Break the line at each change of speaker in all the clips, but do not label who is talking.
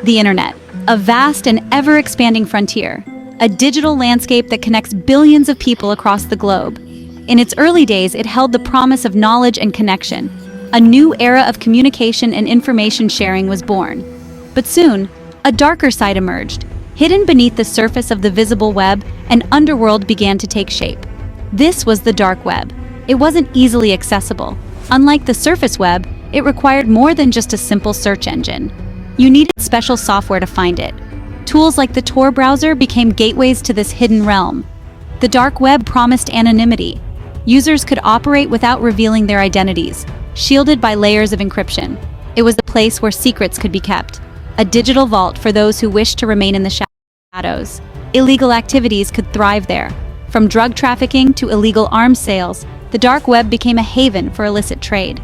The internet, a vast and ever-expanding frontier, a digital landscape that connects billions of people across the globe. In its early days, it held the promise of knowledge and connection. A new era of communication and information sharing was born. But soon, a darker side emerged. Hidden beneath the surface of the visible web, an underworld began to take shape. This was the dark web. It wasn't easily accessible. Unlike the surface web, it required more than just a simple search engine. You needed special software to find it. Tools like the Tor browser became gateways to this hidden realm. The dark web promised anonymity. Users could operate without revealing their identities, shielded by layers of encryption. It was a place where secrets could be kept, a digital vault for those who wished to remain in the shadows. Illegal activities could thrive there. From drug trafficking to illegal arms sales, the dark web became a haven for illicit trade.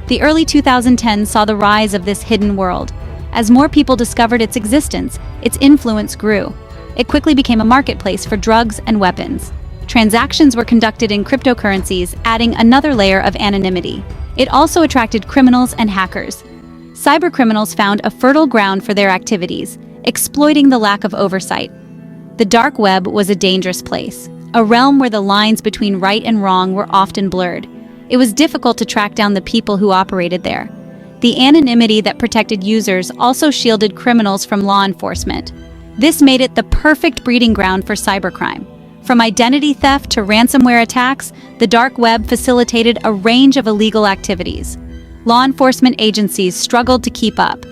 The early 2010s saw the rise of this hidden world. As more people discovered its existence, its influence grew. It quickly became a marketplace for drugs and weapons. Transactions were conducted in cryptocurrencies, adding another layer of anonymity. It also attracted criminals and hackers. Cybercriminals found a fertile ground for their activities, exploiting the lack of oversight. The dark web was a dangerous place, a realm where the lines between right and wrong were often blurred. It was difficult to track down the people who operated there. The anonymity that protected users also shielded criminals from law enforcement. This made it the perfect breeding ground for cybercrime. From identity theft to ransomware attacks, the dark web facilitated a range of illegal activities. Law enforcement agencies struggled to keep up.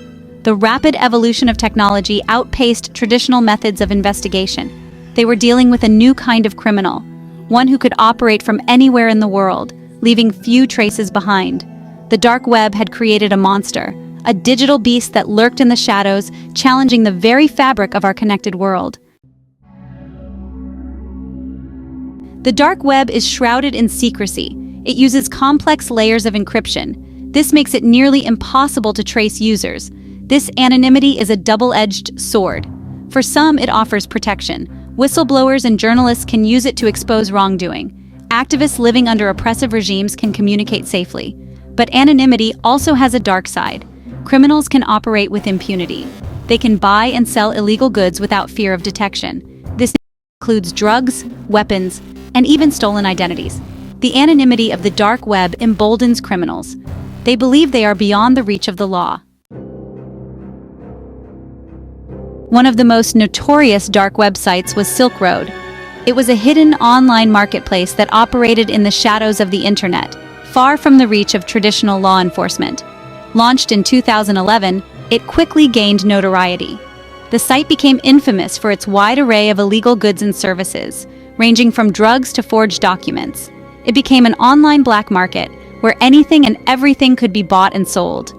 The rapid evolution of technology outpaced traditional methods of investigation. They were dealing with a new kind of criminal, one who could operate from anywhere in the world, leaving few traces behind. The dark web had created a monster, a digital beast that lurked in the shadows, challenging the very fabric of our connected world. The dark web is shrouded in secrecy. It uses complex layers of encryption. This makes it nearly impossible to trace users. This anonymity is a double-edged sword. For some, it offers protection. Whistleblowers and journalists can use it to expose wrongdoing. Activists living under oppressive regimes can communicate safely. But anonymity also has a dark side. Criminals can operate with impunity. They can buy and sell illegal goods without fear of detection. This includes drugs, weapons, and even stolen identities. The anonymity of the dark web emboldens criminals. They believe they are beyond the reach of the law. One of the most notorious dark websites was Silk Road. It was a hidden online marketplace that operated in the shadows of the internet, far from the reach of traditional law enforcement. Launched in 2011, it quickly gained notoriety. The site became infamous for its wide array of illegal goods and services, ranging from drugs to forged documents. It became an online black market where anything and everything could be bought and sold.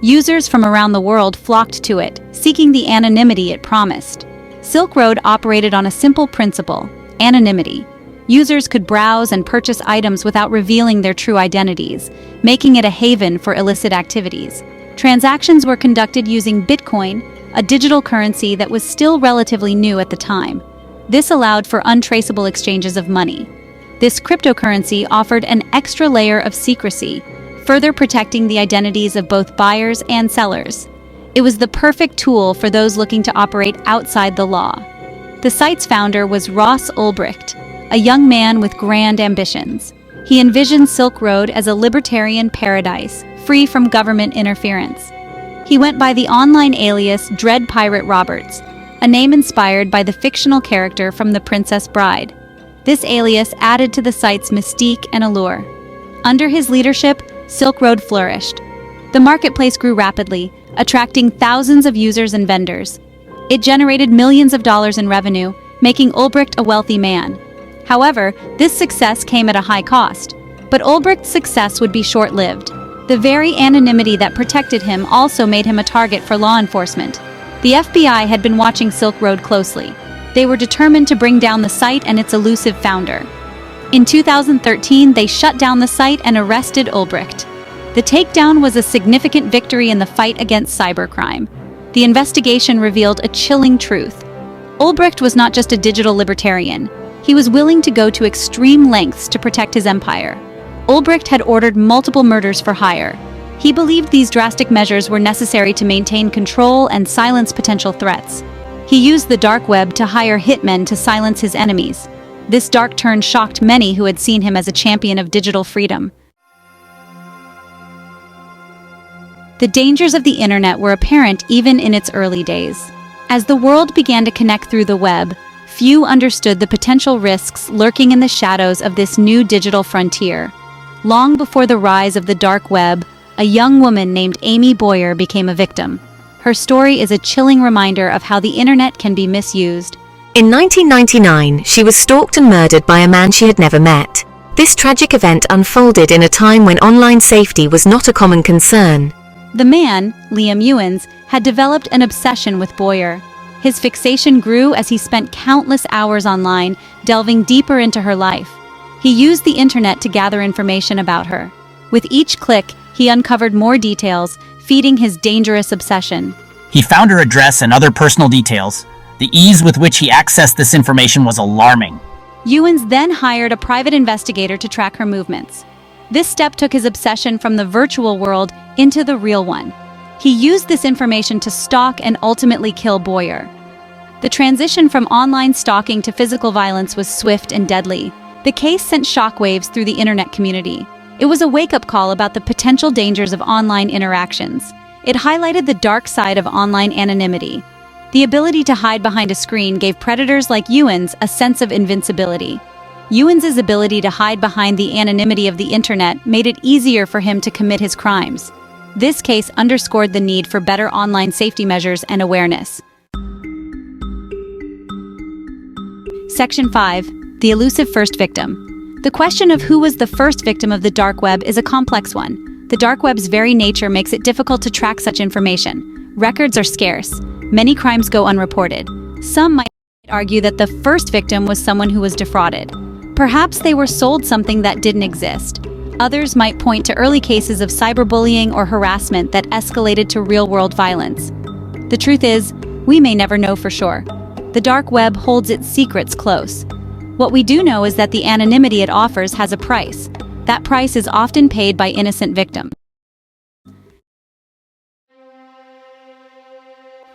Users from around the world flocked to it, seeking the anonymity it promised. Silk Road operated on a simple principle: anonymity. Users could browse and purchase items without revealing their true identities, making it a haven for illicit activities. Transactions were conducted using Bitcoin, a digital currency that was still relatively new at the time. This allowed for untraceable exchanges of money. This cryptocurrency offered an extra layer of secrecy, further protecting the identities of both buyers and sellers. It was the perfect tool for those looking to operate outside the law. The site's founder was Ross Ulbricht, a young man with grand ambitions. He envisioned Silk Road as a libertarian paradise, free from government interference. He went by the online alias Dread Pirate Roberts, a name inspired by the fictional character from The Princess Bride. This alias added to the site's mystique and allure. Under his leadership, Silk Road flourished. The marketplace grew rapidly, attracting thousands of users and vendors. It generated millions of dollars in revenue, making Ulbricht a wealthy man. However, this success came at a high cost. But Ulbricht's success would be short-lived. The very anonymity that protected him also made him a target for law enforcement. The FBI had been watching Silk Road closely. They were determined to bring down the site and its elusive founder. In 2013, they shut down the site and arrested Ulbricht. The takedown was a significant victory in the fight against cybercrime. The investigation revealed a chilling truth. Ulbricht was not just a digital libertarian. He was willing to go to extreme lengths to protect his empire. Ulbricht had ordered multiple murders for hire. He believed these drastic measures were necessary to maintain control and silence potential threats. He used the dark web to hire hitmen to silence his enemies. This dark turn shocked many who had seen him as a champion of digital freedom. The dangers of the internet were apparent even in its early days. As the world began to connect through the web, few understood the potential risks lurking in the shadows of this new digital frontier. Long before the rise of the dark web, a young woman named Amy Boyer became a victim. Her story is a chilling reminder of how the internet can be misused.
In 1999, she was stalked and murdered by a man she had never met. This tragic event unfolded in a time when online safety was not a common concern.
The man, Liam Ewens, had developed an obsession with Boyer. His fixation grew as he spent countless hours online, delving deeper into her life. He used the internet to gather information about her. With each click, he uncovered more details, feeding his dangerous obsession.
He found her address and other personal details. The ease with which he accessed this information was alarming.
Ewens then hired a private investigator to track her movements. This step took his obsession from the virtual world into the real one. He used this information to stalk and ultimately kill Boyer. The transition from online stalking to physical violence was swift and deadly. The case sent shockwaves through the internet community. It was a wake-up call about the potential dangers of online interactions. It highlighted the dark side of online anonymity. The ability to hide behind a screen gave predators like Ewens a sense of invincibility. Ewens' ability to hide behind the anonymity of the internet made it easier for him to commit his crimes. This case underscored the need for better online safety measures and awareness. Section 5. The elusive first victim. The question of who was the first victim of the dark web is a complex one. The dark web's very nature makes it difficult to track such information. Records are scarce. Many crimes go unreported. Some might argue that the first victim was someone who was defrauded. Perhaps they were sold something that didn't exist. Others might point to early cases of cyberbullying or harassment that escalated to real-world violence. The truth is, we may never know for sure. The dark web holds its secrets close. What we do know is that the anonymity it offers has a price. That price is often paid by innocent victims.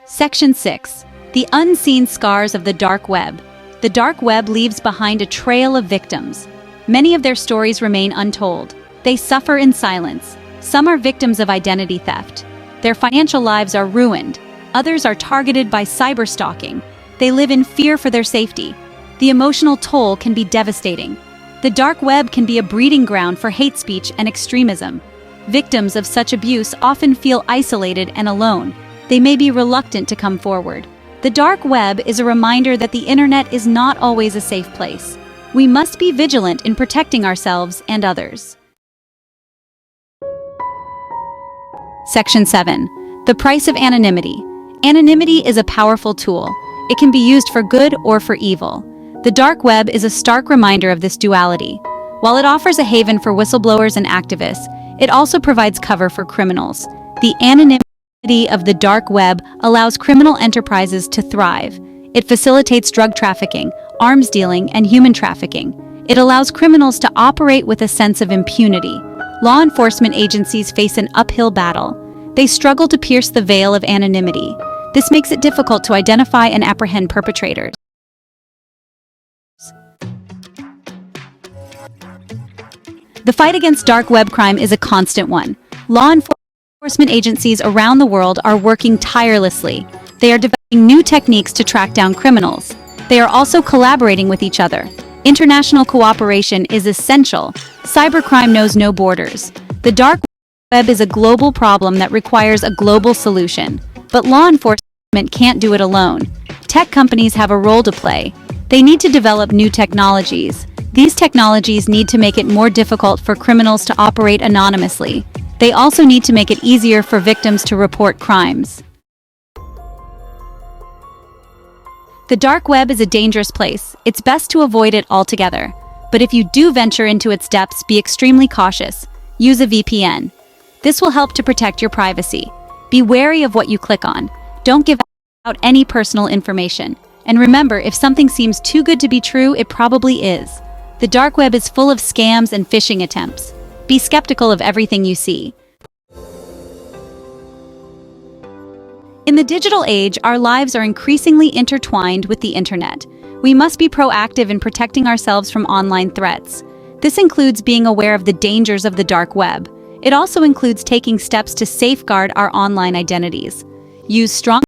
Section 6. The unseen scars of the dark web. The dark web leaves behind a trail of victims. Many of their stories remain untold. They suffer in silence. Some are victims of identity theft. Their financial lives are ruined. Others are targeted by cyberstalking. They live in fear for their safety. The emotional toll can be devastating. The dark web can be a breeding ground for hate speech and extremism. Victims of such abuse often feel isolated and alone. They may be reluctant to come forward. The dark web is a reminder that the internet is not always a safe place. We must be vigilant in protecting ourselves and others. Section 7. The price of anonymity. Anonymity is a powerful tool. It can be used for good or for evil. The dark web is a stark reminder of this duality. While it offers a haven for whistleblowers and activists, it also provides cover for criminals. The anonymity of the dark web allows criminal enterprises to thrive. It facilitates drug trafficking, arms dealing, and human trafficking. It allows criminals to operate with a sense of impunity. Law enforcement agencies face an uphill battle. They struggle to pierce the veil of anonymity. This makes it difficult to identify and apprehend perpetrators. The fight against dark web crime is a constant one. Law enforcement agencies around the world are working tirelessly. They are developing new techniques to track down criminals. They are also collaborating with each other. International cooperation is essential. Cybercrime knows no borders. The dark web is a global problem that requires a global solution. But law enforcement can't do it alone. Tech companies have a role to play. They need to develop new technologies. These technologies need to make it more difficult for criminals to operate anonymously. They also need to make it easier for victims to report crimes. The dark web is a dangerous place. It's best to avoid it altogether. But if you do venture into its depths, be extremely cautious. Use a VPN. This will help to protect your privacy. Be wary of what you click on. Don't give out any personal information. And remember, if something seems too good to be true, it probably is. The dark web is full of scams and phishing attempts. Be skeptical of everything you see. In the digital age, our lives are increasingly intertwined with the internet. We must be proactive in protecting ourselves from online threats. This includes being aware of the dangers of the dark web. It also includes taking steps to safeguard our online identities. Use strong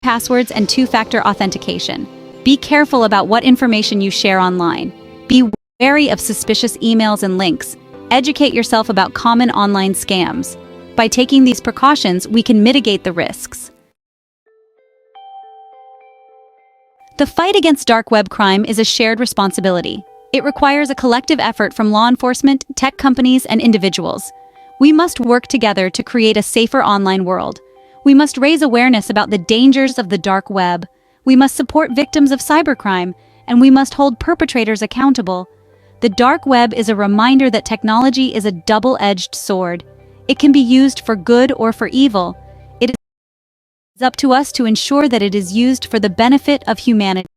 passwords and two-factor authentication. Be careful about what information you share online. Be wary of suspicious emails and links. Educate yourself about common online scams. By taking these precautions, we can mitigate the risks. The fight against dark web crime is a shared responsibility. It requires a collective effort from law enforcement, tech companies, and individuals. We must work together to create a safer online world. We must raise awareness about the dangers of the dark web. We must support victims of cybercrime, and we must hold perpetrators accountable. The dark web is a reminder that technology is a double-edged sword. It can be used for good or for evil. It is up to us to ensure that it is used for the benefit of humanity.